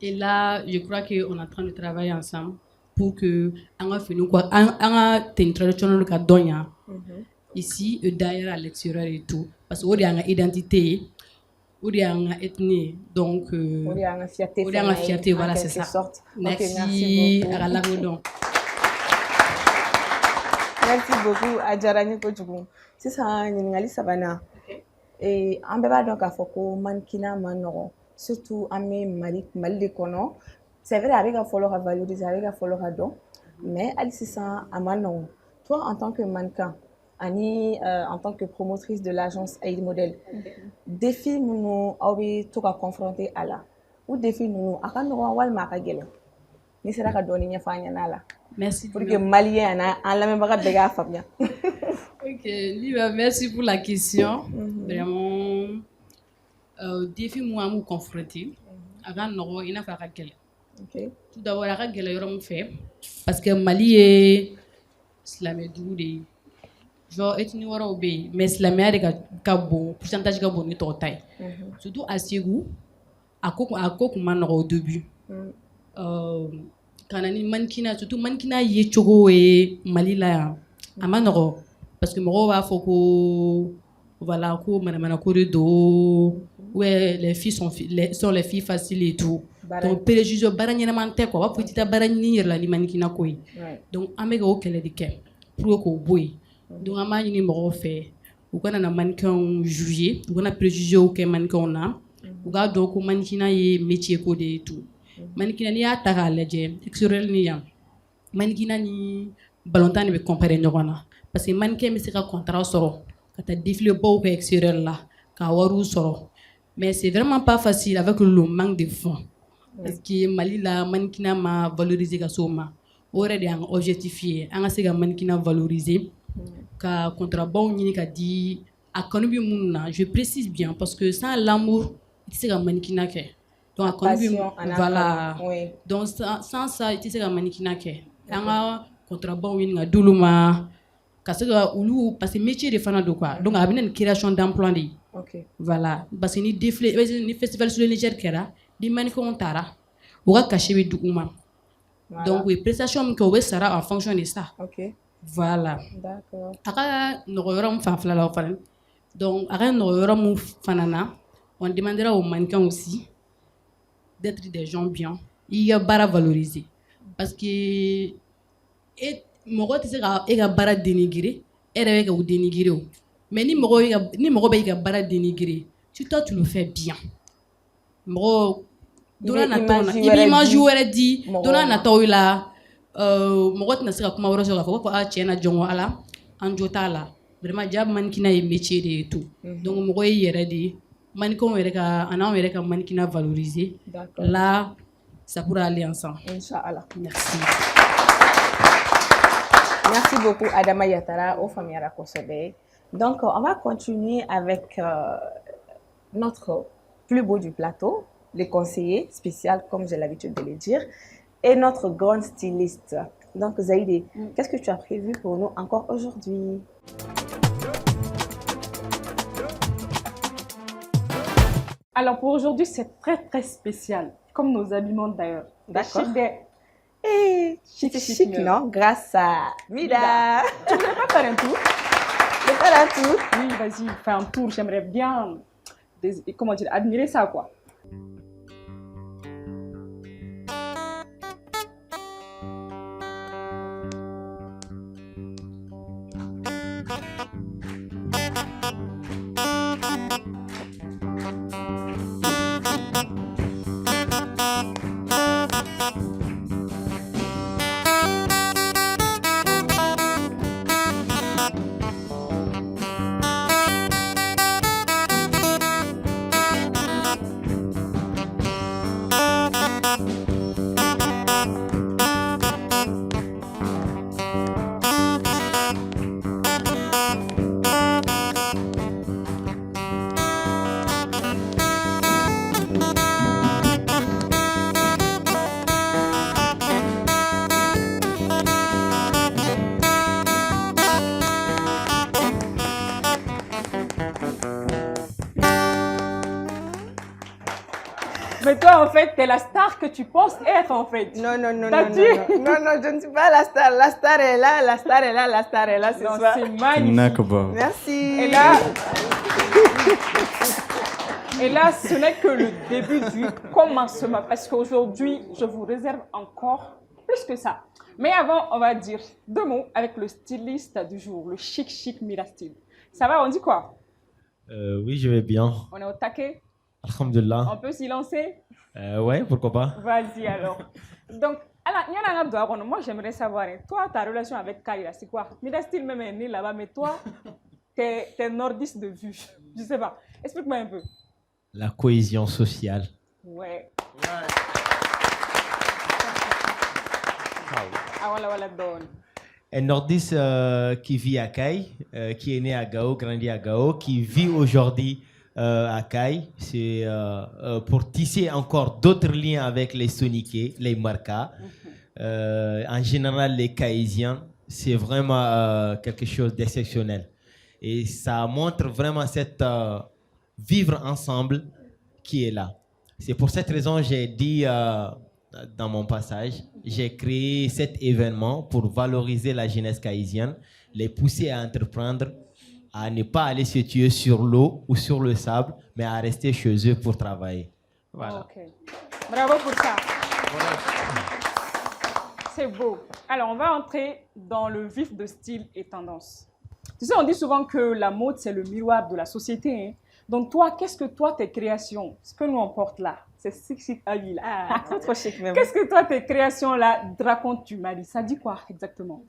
Et là, je crois qu'on est en train de travailler ensemble pour que on a fini quoi, on a une traditionnelle cadonia ici et d'ailleurs à l'extérieur et tout, parce qu'on a une identité. Ou une ethnie, donc ou une fierté, voilà, c'est ça. Merci à la Merci beaucoup à Djarani Kojougou. C'est ça, Ngali Savana. Et en bébé donc à Foko, Mankina Manoro, surtout à mes Mali de Kono. C'est vrai, avec un follow à valoriser, avec un follow à don, mais Alice c'est ça à Manon. Toi, en tant que mannequin, Annie, en tant que promotrice de l'agence Aid Model, défi nous avons tout à confronter à la. Ou défi nous à quand nous avons mal magagel. Ni sera ka doni nya fanya nala. Merci. Pour que Malien en la même bagarre de gars Fabien. Ok, Liba, merci pour la question. Vraiment, défi moi nous confronter. Avant nous il n'a pas gagel. Tout d'abord la gagel yoro fait parce que Mali est islamé doudé. Genre ethnie wara obé mais islamia de ka bon pourcentage ka bon ni to tay surtout à Ségou à koko man au début kanani mankina surtout mankina ye chogo e Mali la amanoro parce que mo va foko voilà ko manamana corridor ouais les filles sont les filles faciles et tout donc préjugé baranyena mante quoi va petita baranyni la ni mankina koy donc amega o kele de kem pour ko boy. Donc, on a une fait. On a un mannequin juillet, on a préjugé aucun mannequin na. On a donc un mannequin est métier codé et tout. Mannequin n'y a pas à l'aider. Extérieur n'y a. Mannequin ni balantan ne peut comparer n'importe. Parce que mannequin mais c'est un contrat sort. Quand tu défiles beaucoup extérieur là, quand waru sort. Mais c'est vraiment pas facile avec le manque de fonds. Parce que Mali la mannequin m'a valorisé comme ça. Aurait des objectifié. On a ces mannequin valorisé. Ka contrat bon ni ka di a kanu bi mun na je précise bien parce que sans l'amour c'est un mannequinat. Donc, à Passion, voilà. Oui. Donc, sans ça, c'est un mannequinat. On a contraband, on a douluma. Parce que le métier de fan de quoi. Donc, il y a une création d'emploi. Ok. Voilà. Parce que les festivals sur le Niger, les mannequins ont tara. On va cacher les douma. Donc, les prestations que vous sera en fonction de ça. Ok. Voilà. D'accord. Après, nous reverrons fan. Donc, après, nous reverrons fanana. On demandera aux mannequins aussi d'être des gens bien. Il y a bara valoriser. Parce que mɔgɔ tɛ se ka e ka baara dénigrer e yɛrɛ bɛ ka o dénigrer o mais ni mɔgɔ bɛ e ka baara dénigrer toi tu le fais bien mɔgɔ don n'a nataw la i bɛ image wɛrɛ di don n'a nataw la mɔgɔ tɛna se ka kuma wɛrɛ sɔrɔ k'a fɔ ko tiɲɛ na jɔn ala an jo t'a la vraiment diya mannequinat ye métier de ye tout donc mɔgɔ y'i yɛrɛ de ye mannequinw yɛrɛ ka an'anw yɛrɛ ka mannequinat valoriser là ça pourra aller ensemble. Inch'Allah. Merci. Merci beaucoup, Adama Yatara, au Famiara Kosobe. Donc, on va continuer avec notre plus beau du plateau, les conseillers spéciaux, comme j'ai l'habitude de le dire, et notre grande styliste. Donc, Zaïdé, qu'est-ce que tu as prévu pour nous encore aujourd'hui? Alors, pour aujourd'hui, c'est très, très spécial, comme nos habillements d'ailleurs. D'accord. Chic, chic, non? Grâce à Mida. Tu voulais pas faire un tour? Je vais faire un tour? Oui, vas-y, fais un tour. J'aimerais bien, comment dire, admirer ça, quoi. Mais toi, en fait, t'es la star que tu penses être, en fait. Non, non, non, non, T'as non, dit? non, non, je ne suis pas la star. La star est là, la star est là, la star est là, c'est Non, ça. c'est magnifique. Nakba. Merci. Et là, ce n'est que le début du commencement. Parce qu'aujourd'hui, je vous réserve encore plus que ça. Mais avant, on va dire deux mots avec le styliste du jour, le chic Mira Style. Ça va, on dit quoi? Oui, je vais bien. On est au taquet? Alhamdulillah. On peut s'y lancer? Ouais, pourquoi pas. Vas-y alors. Donc, alors, moi j'aimerais savoir, toi, ta relation avec Kaira, c'est quoi? Mira Style même est né là-bas, mais toi, t'es nordiste de vue. Je sais pas. Explique-moi un peu. La cohésion sociale. Ouais. Ah voilà, donne. Un nordiste qui vit à Caille, qui est né à Gao, grandi à Gao, qui vit aujourd'hui à Caille, c'est pour tisser encore d'autres liens avec les Soniqués, les Marcas. En général, les Caïsiens, c'est vraiment quelque chose d'exceptionnel. Et ça montre vraiment cette vivre ensemble qui est là. C'est pour cette raison que j'ai dit dans mon passage, j'ai créé cet événement pour valoriser la jeunesse caïsienne, les pousser à entreprendre, à ne pas aller se tuer sur l'eau ou sur le sable, mais à rester chez eux pour travailler. Voilà. Ok. Bravo pour ça. C'est beau. Alors, on va entrer dans le vif de style et tendance. Tu sais, on dit souvent que la mode, c'est le miroir de la société. Hein? Donc, toi, qu'est-ce que toi, tes créations, ce que nous on porte là, c'est chic à lui là. Ah, c'est trop chic même. Qu'est-ce que toi, tes créations là, racontent tu m'as dit? Ça dit quoi exactement?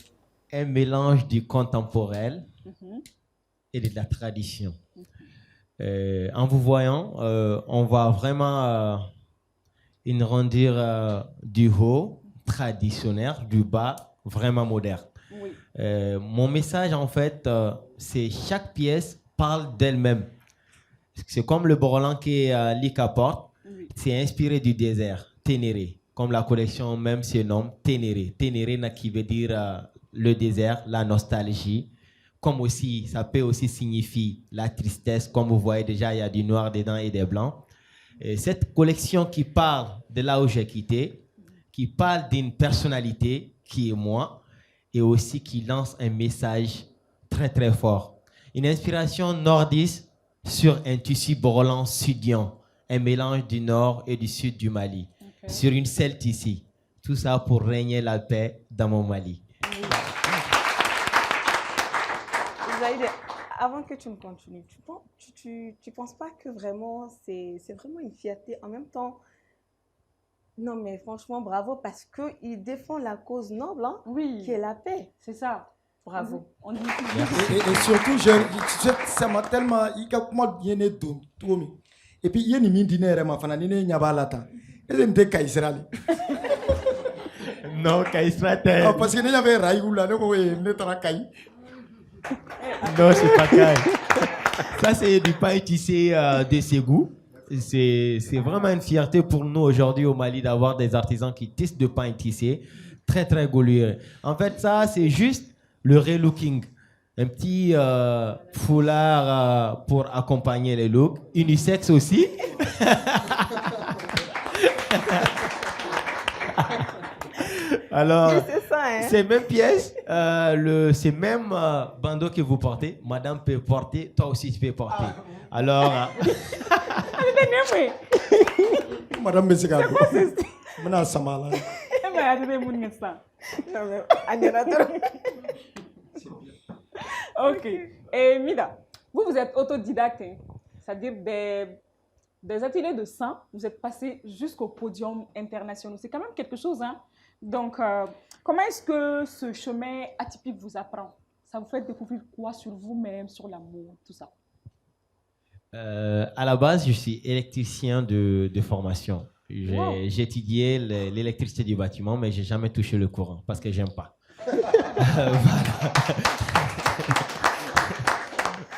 Un mélange du contemporain et de la tradition. En vous voyant, on voit vraiment une rendure du haut, traditionnel, du bas, vraiment moderne. Oui. Mon message, en fait, c'est chaque pièce parle d'elle-même. C'est comme le Borolan que Lika porte. Oui. C'est inspiré du désert, Ténéré. Comme la collection même se nomme Ténéré. Ténéré qui veut dire le désert, la nostalgie. Comme aussi, ça peut aussi signifier la tristesse. Comme vous voyez déjà, il y a du noir dedans et des blancs. Et cette collection qui parle de là où j'ai quitté, qui parle d'une personnalité qui est moi, et aussi qui lance un message très très fort. Une inspiration nordiste sur un tissu Borolan sudien, un mélange du nord et du sud du Mali, sur une selle ici. Tout ça pour régner la paix dans mon Mali. Zahid, avant que tu me continues, tu penses pas que vraiment c'est vraiment une fierté en même temps? Non, mais franchement, bravo, parce qu'il défend la cause noble, hein, Oui. qui est la paix. C'est ça. Bravo. On dit Et surtout, ça m'a tellement... Et puis, il y a une mine dîner, ma fana, il y a pas lata. Et c'est une décaïsrali. Non, Kaïsra, Parce qu'il y avait Raïou là, donc oui, ne t'en caille. non, c'est pas Kaï. Ça, c'est du pain tissé de Ségou. C'est vraiment une fierté pour nous aujourd'hui au Mali d'avoir des artisans qui tissent de pain tissé. Très, très gouluré. En fait, ça, c'est juste le relooking. Un petit foulard pour accompagner les looks. Unisex aussi. Alors, C'est ça, hein. ces mêmes pièces, ces mêmes bandeaux que vous portez, madame peut porter, toi aussi tu peux porter. Alors, Madame Messigago. Maintenant, ça m'a là. Ok. Et Mida, vous êtes autodidacte, hein? C'est-à-dire des ateliers de sang, vous êtes passé jusqu'au podium international. C'est quand même quelque chose, hein? Donc, comment est-ce que ce chemin atypique vous apprend? Ça vous fait découvrir quoi sur vous-même, sur l'amour, tout ça? à la base, je suis électricien de formation. J'ai étudié l'électricité du bâtiment, mais j'ai jamais touché le courant parce que j'aime pas.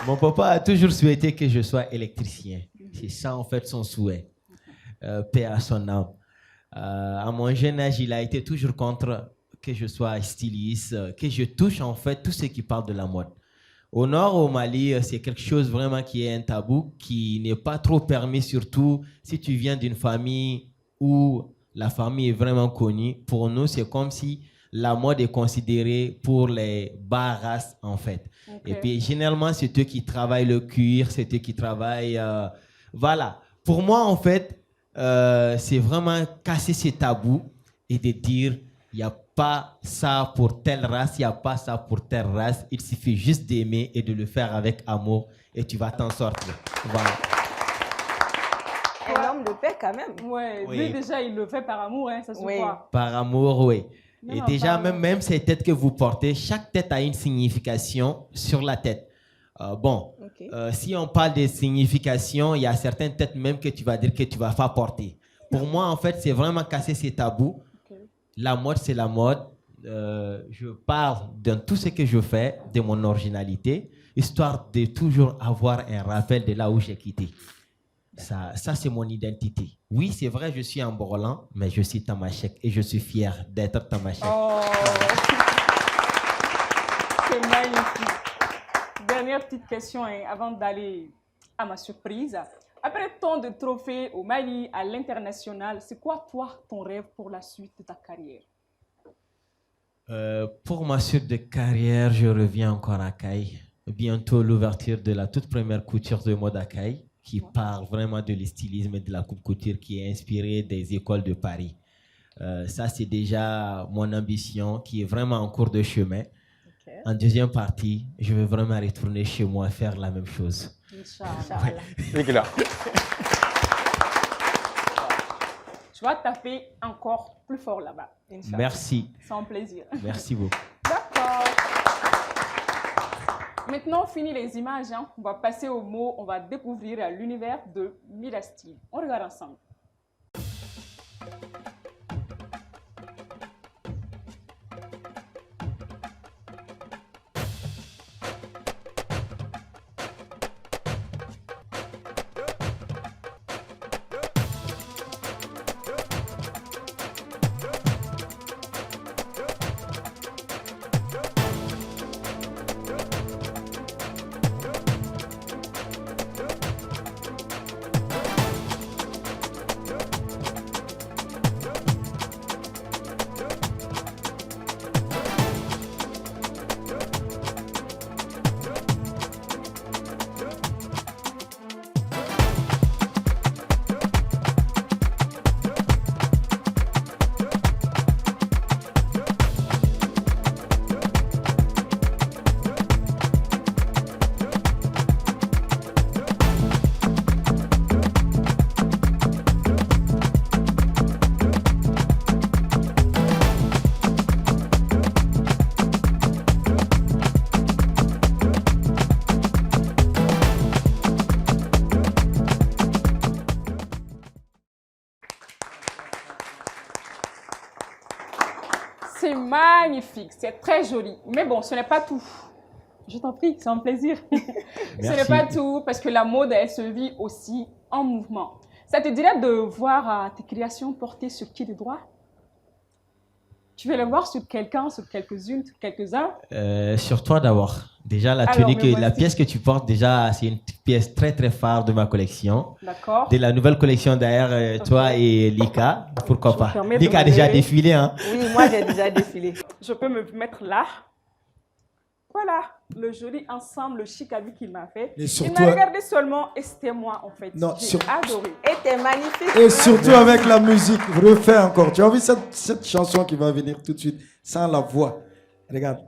Mon papa a toujours souhaité que je sois électricien. C'est ça, en fait, son souhait. Paix à son âme. À mon jeune âge, il a été toujours contre que je sois styliste, que je touche, en fait, tout ce qui parle de la mode. Au nord, au Mali, c'est quelque chose vraiment qui est un tabou, qui n'est pas trop permis, surtout si tu viens d'une famille où la famille est vraiment connue. Pour nous, c'est comme si la mode est considérée pour les bas races, en fait. Okay. Et puis, généralement, c'est eux qui travaillent le cuir, c'est eux qui travaillent... voilà. Pour moi, en fait, c'est vraiment casser ces tabous et de dire, il n'y a pas ça pour telle race, il n'y a pas ça pour telle race. Il suffit juste d'aimer et de le faire avec amour et tu vas t'en sortir. Voilà. Un homme de paix quand même. Ouais, oui. Lui déjà, il le fait par amour, hein, ça se voit. Par amour, oui. Non, et déjà, même ces têtes que vous portez, chaque tête a une signification sur la tête. Si on parle de signification, il y a certaines têtes même que tu vas dire que tu ne vas pas porter. Pour moi, en fait, c'est vraiment casser ces tabous. La mode, c'est la mode. Je parle de tout ce que je fais, de mon originalité, histoire de toujours avoir un rappel de là où j'ai quitté. Ça c'est mon identité. Oui, c'est vrai, je suis un Borolan, mais je suis Tamashek et je suis fier d'être Tamashek. Oh, c'est magnifique. Dernière petite question hein, avant d'aller à ma surprise. Après tant de trophées au Mali, à l'international, c'est quoi, toi, ton rêve pour la suite de ta carrière? Pour ma suite de carrière, je reviens encore à Caille. Bientôt, l'ouverture de la toute première couture de mode à Caille, qui parle vraiment de l'stylisme et de la coupe couture, qui est inspirée des écoles de Paris. Ça, c'est déjà mon ambition, qui est vraiment en cours de chemin. Okay. En deuxième partie, je vais vraiment retourner chez moi faire la même chose. Inch'Allah. Ouais. Tu vas taper encore plus fort là-bas. Merci. Sans plaisir. Merci beaucoup. D'accord. Maintenant, fini les images. Hein. On va passer aux mots. On va découvrir l'univers de Mida Style. On regarde ensemble. c'est magnifique, c'est très joli. Mais bon, ce n'est pas tout. Je t'en prie, c'est un plaisir. Ce n'est pas tout, parce que la mode, elle se vit aussi en mouvement. Ça te dirait de voir tes créations portées sur qui de droit? Tu veux les voir sur quelqu'un, sur quelques-unes, sur quelques-uns? Sur toi d'abord. Déjà, la pièce que tu portes, déjà, c'est une pièce très très phare de ma collection. D'accord. De la nouvelle collection d'ailleurs, toi et Lika, pourquoi pas. Lika a déjà défilé, hein? Oui, moi j'ai déjà défilé. Je peux me mettre là. Voilà, le joli ensemble chic habit qu'il m'a fait. Il m'a regardé seulement et c'était moi en fait. J'ai adoré. Et t'es magnifique. Et surtout avec la musique, refais encore. Tu as vu cette chanson qui va venir tout de suite, sans la voix. Regarde.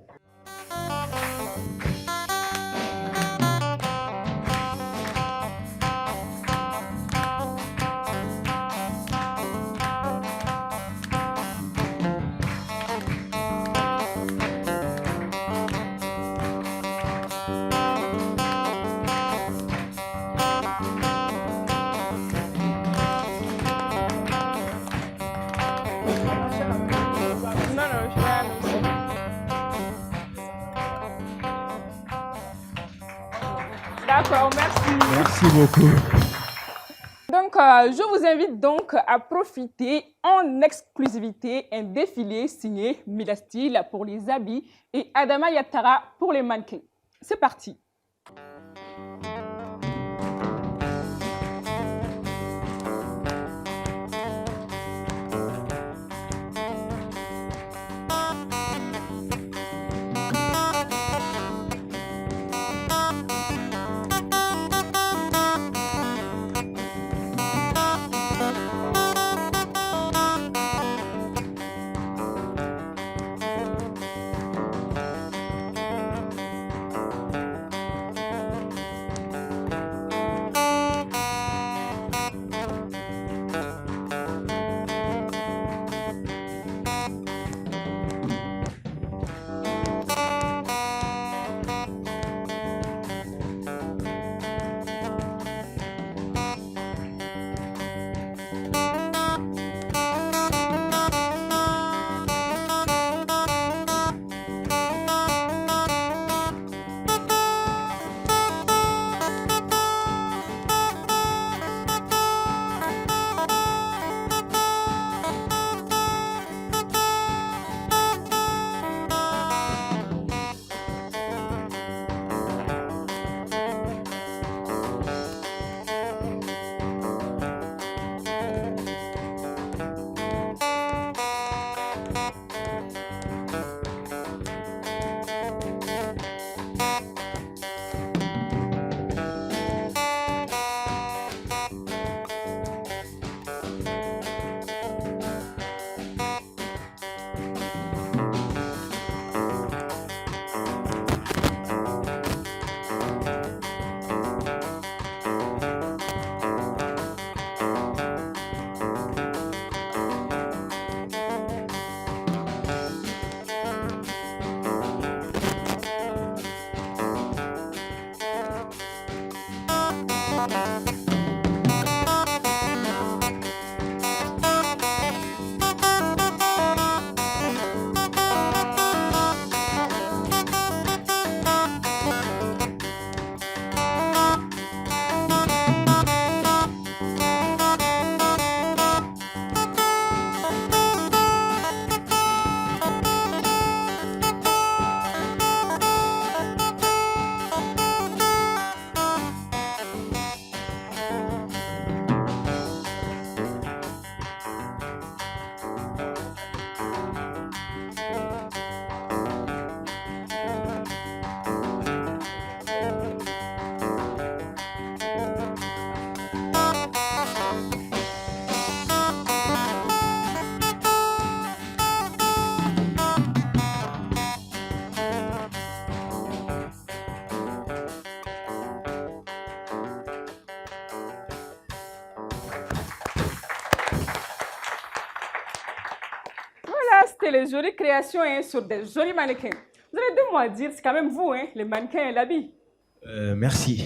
D'accord, merci. Merci beaucoup. Donc, je vous invite donc à profiter en exclusivité un défilé signé Mila Style pour les habits et Adama Yattara pour les mannequins. C'est parti. C'était les jolies créations sur des jolis mannequins. Vous avez 2 mots à dire, c'est quand même vous, les mannequins et l'habit. Merci.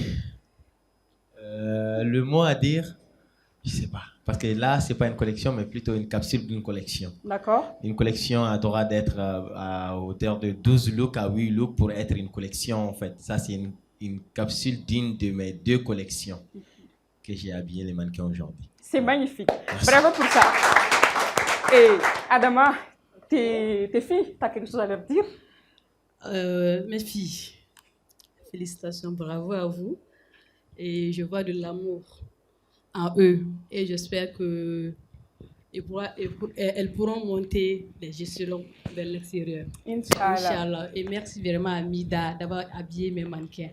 Le mot à dire, Je sais pas. Parce que là, c'est pas une collection, mais plutôt une capsule d'une collection. D'accord. Une collection doit d'être à hauteur de 12 looks à 8 looks pour être une collection, en fait. Ça, c'est une capsule d'une de mes 2 collections que j'ai habillé les mannequins aujourd'hui. C'est magnifique. Merci. Bravo pour ça. Et Adama, tes filles, tu as quelque chose à leur dire? Mes filles, félicitations, bravo à vous. Et je vois de l'amour en eux. Et j'espère que elles pourront monter les échelons vers l'extérieur. Inch'Allah. Inch'Allah. Et merci vraiment à Mida d'avoir habillé mes mannequins.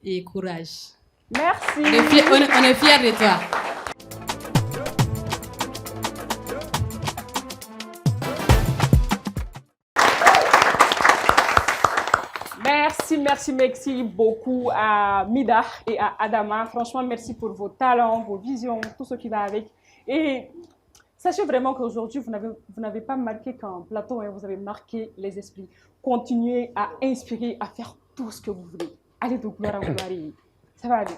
Et courage. Merci. On est fiers de toi. Merci beaucoup à Mida et à Adama. Franchement, merci pour vos talents, vos visions, tout ce qui va avec. Et sachez vraiment qu'aujourd'hui, vous n'avez pas marqué qu'un plateau, hein, vous avez marqué les esprits. Continuez à inspirer, à faire tout ce que vous voulez. Allez de gloire en gloire. Ça va aller.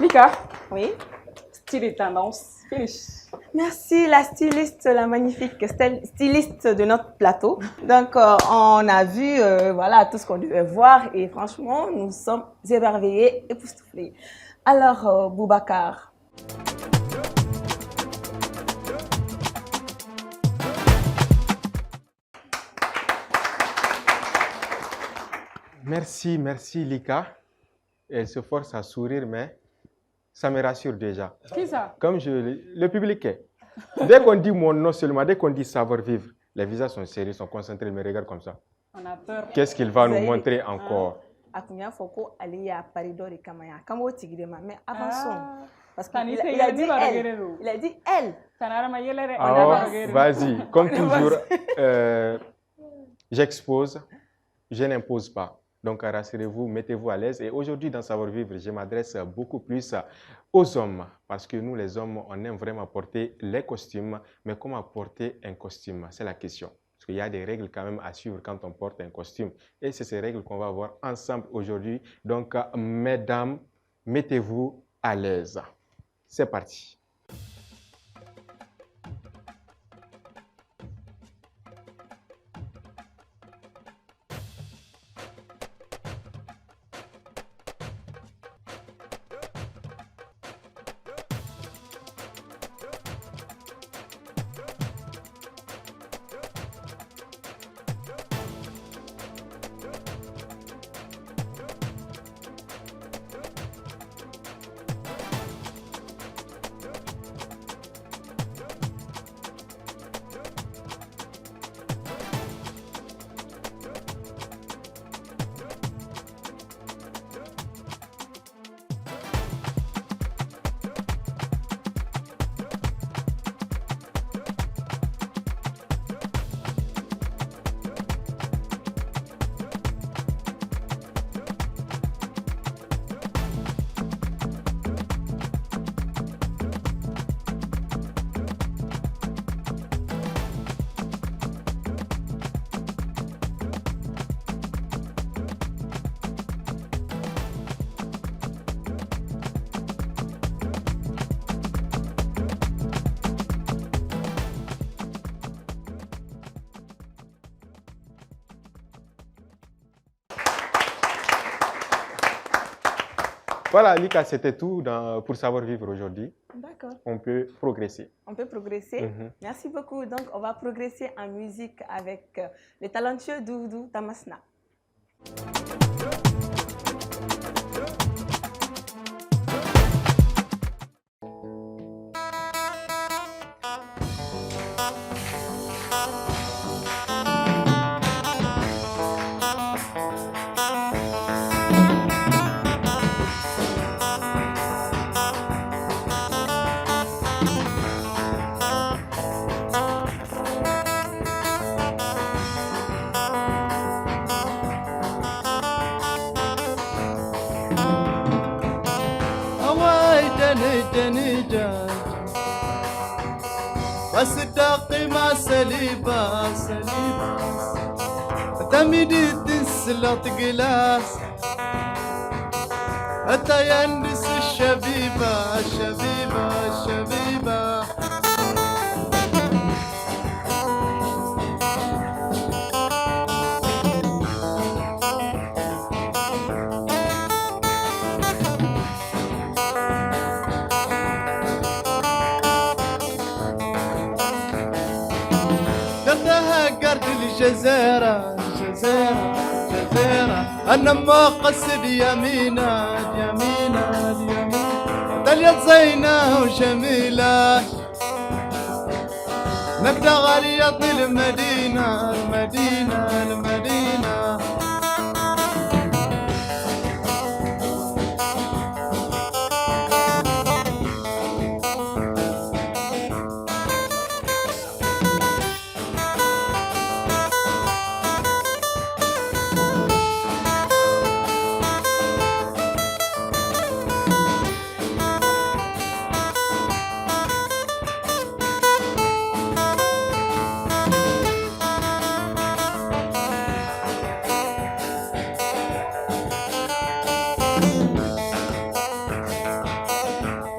Lika, Oui. style et tendance, finish. Merci la styliste, la magnifique styliste de notre plateau. Donc, on a vu voilà, tout ce qu'on devait voir et franchement, nous sommes émerveillés, époustouflés. Alors, Boubacar. Merci Lika. Elle se force à sourire, mais ça me rassure déjà. Qui ça? Comme le public est. Dès qu'on dit mon nom seulement, dès qu'on dit savoir-vivre, les visages sont sérieux, sont concentrés, ils me regardent comme ça. On a peur. Qu'est-ce qu'il va nous montrer encore? Akunya Foko allait à Paris d'or et Kamaya. Kamo Tigrema, mais avançons. Parce qu'il a dit elle. Il a dit elle. Alors, vas-y, comme toujours, j'expose, je n'impose pas. Donc, rassurez-vous, mettez-vous à l'aise. Et aujourd'hui, dans Savoir Vivre, je m'adresse beaucoup plus aux hommes. Parce que nous, les hommes, on aime vraiment porter les costumes. Mais comment porter un costume? C'est la question. Parce qu'il y a des règles quand même à suivre quand on porte un costume. Et c'est ces règles qu'on va voir ensemble aujourd'hui. Donc, mesdames, mettez-vous à l'aise. C'est parti. Voilà, Lika, c'était tout pour Savoir Vivre aujourd'hui. D'accord. On peut progresser. On peut progresser. Merci beaucoup. Donc, on va progresser en musique avec le talentueux Doudou Tamasna. وصدقي ما سليبا تميدي تسلط قلاس أنت ينس الشبيبة الشبيبة الشبيبة قدها قرد الجزيرة الجزيرة الجزيرة أنا ما قصد يمينا يمينا يمينا دليت زينة وجميلة نبدأ غريط المدينة المدينة المدينة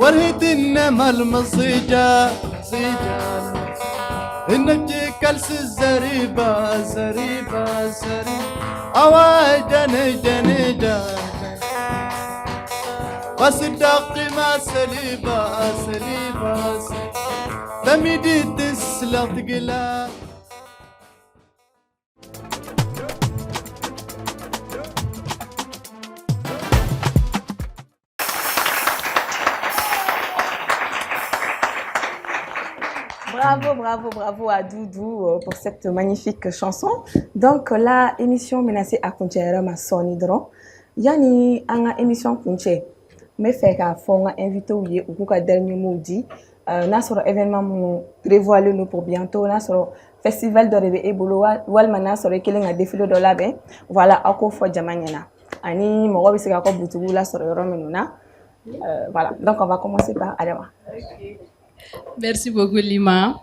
ورهد إنما المصيجة مصيجة إنك كلس الزريبة زريبة زريبة أوا جني جني جني وصدق ما سليبة سليبة تميدي تسلط قلا. Bravo, bravo, bravo à Doudou pour cette magnifique chanson. Donc, la émission menacée à Kunchera ma soni dron. Yani, anga émission Kunche. Me fait qu'à fond, invité ou yé, ou qu'à dernier mot dit. N'a sur événement mon prévoilé nous pour bientôt. N'a sur festival de rêve et boulot. Walmana sur lequel on a défilé de la bain. Voilà, encore fois Jamaniana. Ani, mon robe c'est encore Boutougou là sur le Romenuna. Voilà, donc on va commencer par Adama. Okay. Merci beaucoup Lima.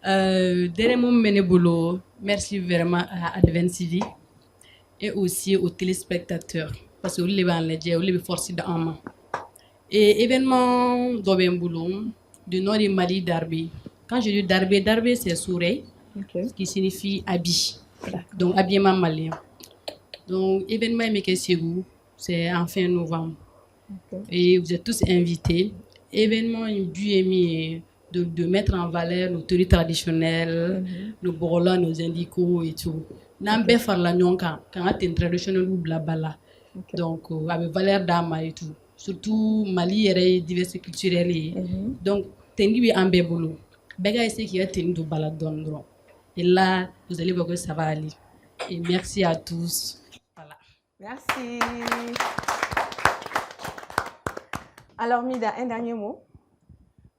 Derrière mon boulot, merci vraiment à Advent TV et aussi aux téléspectateurs parce que vous les avez les forces d'âme. Et événement d'Oben Boulot du nord du Mali Darbi. Quand je dis Darbi, Darbi c'est Souré, okay, qui signifie habit. Donc habillement malien. Donc événement Mekességou, c'est en fin novembre. Okay. Et vous êtes tous invités. Événement de mettre en valeur nos tenues traditionnelles, nos borolans, nos indicaux et tout. N'ambé faire la nyonka quand on est traditionnel ou blabla. Donc avec valeur d'âme et tout. Surtout Mali et diversité culturelle. Donc tendu ambé bolo. Bega essaie qu'il y a tendu de baladon. Et là vous allez voir que ça va aller. Et merci à tous. Voilà. Merci. Alors, Mida, un dernier mot.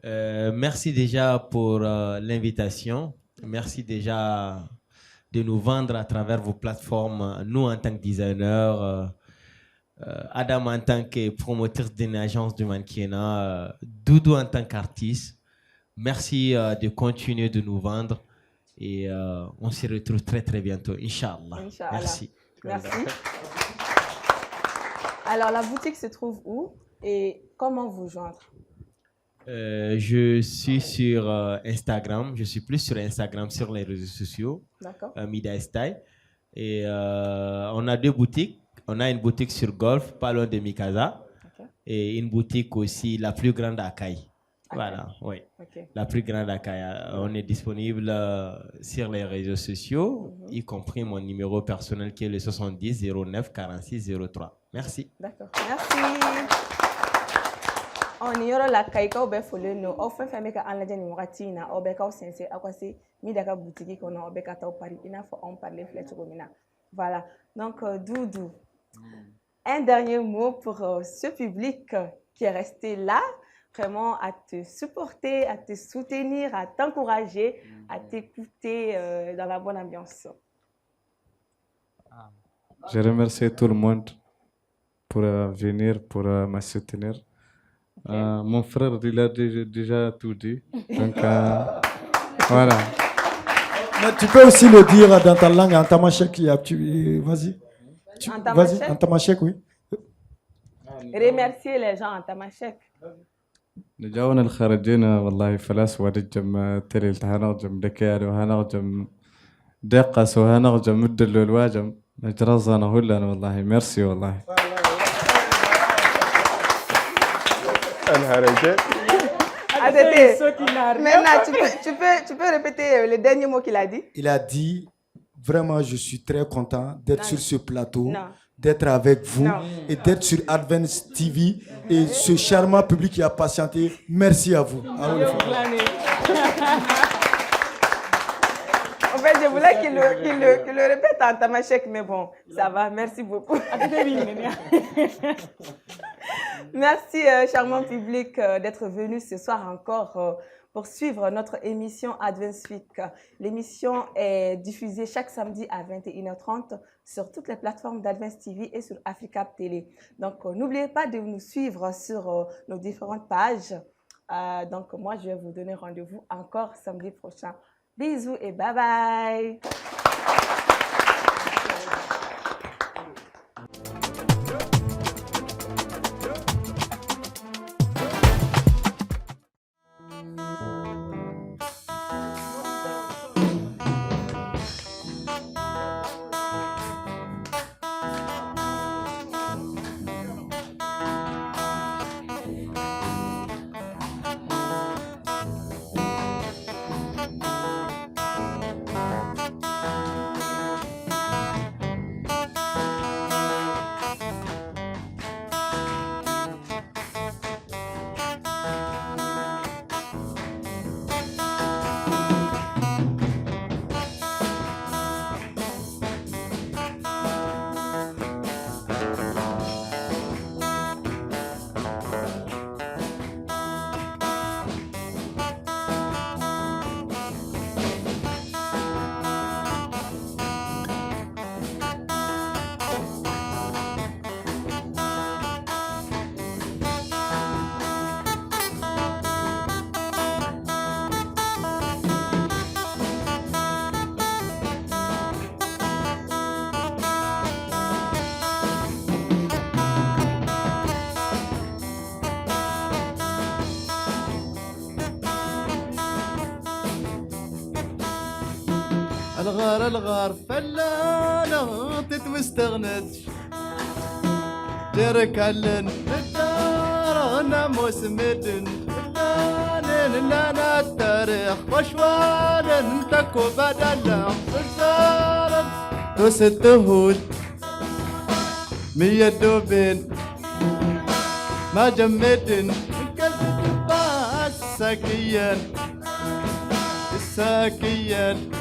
Merci déjà pour l'invitation. Merci déjà de nous vendre à travers vos plateformes, nous en tant que designers, Adam en tant que promoteur d'une agence de mannequinat, Doudou en tant qu'artiste. Merci de continuer de nous vendre et on se retrouve très très bientôt, Inch'Allah. Merci. Merci. Alors, la boutique se trouve où et comment vous joindre? Je suis sur Instagram. Je suis plus sur Instagram, sur les réseaux sociaux. D'accord. Mida Style. Et on a deux boutiques. On a une boutique sur Golf, pas loin de Mikasa. Okay. Et une boutique aussi, la plus grande à Kaï. Okay. Voilà, oui. Okay. La plus grande à Kaï. On est disponible sur les réseaux sociaux, y compris mon numéro personnel qui est le 70 09 46 03. Merci. D'accord. Merci. On y aura la caïka au béfolé, nous offrons fait que en la dernière moitié-na au béka au sensé à quoi c'est mis d'accord boutique qu'on a au béka au Paris. Il faut en parler flèche au mina. Voilà. Donc Doudou, un dernier mot pour ce public qui est resté là, vraiment à te supporter, à te soutenir, à t'encourager, à t'écouter dans la bonne ambiance. Je remercie tout le monde pour venir, pour me soutenir. Mon frère, il a déjà tout dit. Donc, voilà. Mais tu peux aussi le dire dans ta langue, en tamashek. Vas-y. Vas-y, en tamashek, oui. remercier les gens en tamashek. نجاونا الخارجين والله فلاس ودجم تري التهانغجم دكار وهانغجم دقس وهانغجم مدل الواجم نجرزنا هلنا والله ميرسي والله Maintenant, tu peux répéter le dernier mot qu'il a dit? Il a dit, vraiment, je suis très content d'être sur ce plateau, Non. d'être avec vous Non. et d'être sur Advance TV et ce charmant public qui a patienté. Merci à vous. Alors, les femmes. En fait, je voulais qu'il le répète en tamashek, mais bon, ça va. Merci beaucoup. Merci, charmant public, d'être venu ce soir encore pour suivre notre émission Advance Week. L'émission est diffusée chaque samedi à 21h30 sur toutes les plateformes d'Advance TV et sur Africap Télé. Donc, n'oubliez pas de nous suivre sur nos différentes pages. Donc, moi, je vais vous donner rendez-vous encore samedi prochain. Bisous et bye bye. الغار فلانة تتمستغنت جرك علن الدار انا موسمدن فلانين لنا التاريخ وشوالن تكو بدلا فرزارا وستهود مية دوبين ما جمدن قلب باس ساكيا الساكيا